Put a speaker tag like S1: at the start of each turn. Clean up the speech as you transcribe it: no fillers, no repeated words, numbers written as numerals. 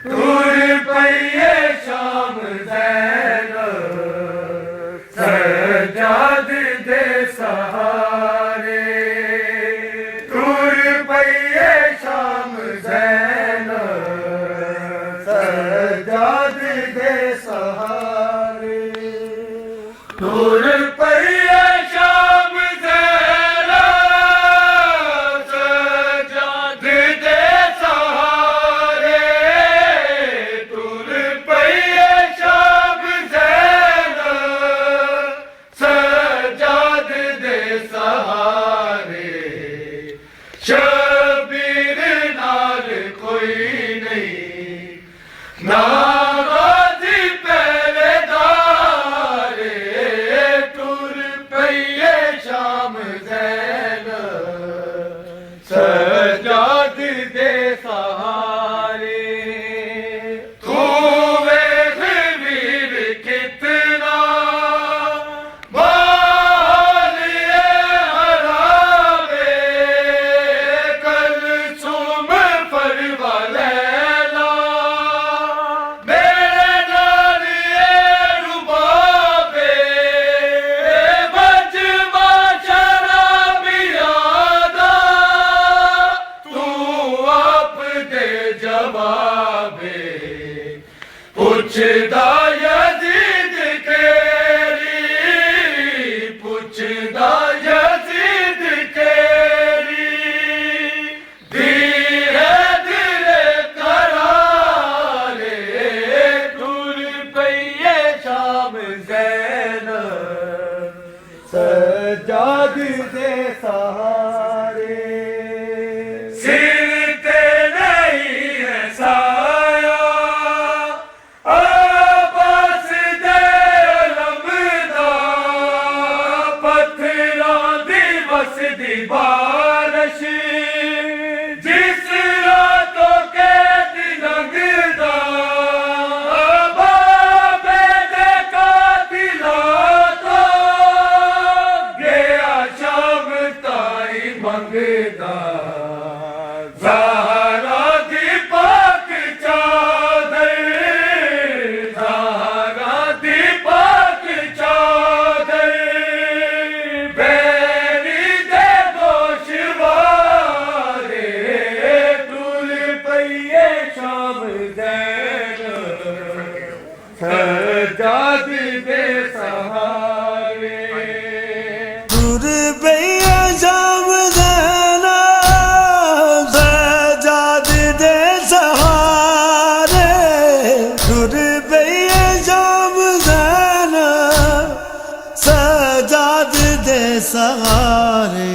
S1: तुर पइये शाम ज़ैनब सजाद दे सहारे। तुर पइये शाम ज़ैनब सजाद दे सहारे। तुर पइये शाम ज़ैनब सजाद दे सहारे। तुर पइये शाम ज़ैनब सजाद दे सहारे। शबीर नाल कोई नहीं ना गाज़ी पहरेदारे। तुर पइये शाम ज़ैनब सजाद दे सहारे। तू वेख वीर कितना बालिए हरावे। कलसूम फरवा लैला मेरे नाल ये रुबाबे। बजवा शराबियां दा तू आप दे जवाबे। पुछदा यज़ीद केरी, पुछदा यज़ीद केरी। दी है दिल करारे। तुर पइये शाम ज़ैनब सजाद दे सहारे। सिर ते नहीं है साया अब्बास दे अलमदा। पत्थरां दी वसदी बारिश जिस रातों के दिन लंघदा। बाबे दे कातिलां तो गया शाम ताई मंगदा। ज़हरा दी पाक चादर, ज़हरा दी पाक चादर। बैरी दे गोशवारे। तुर पइये शाम ज़ैनब सजाद दे सहारे।
S2: तुर पइये शाम ज़ैनब सजाद दे सहारे। तुर पइये शाम ज़ैनब सजाद दे सहारे।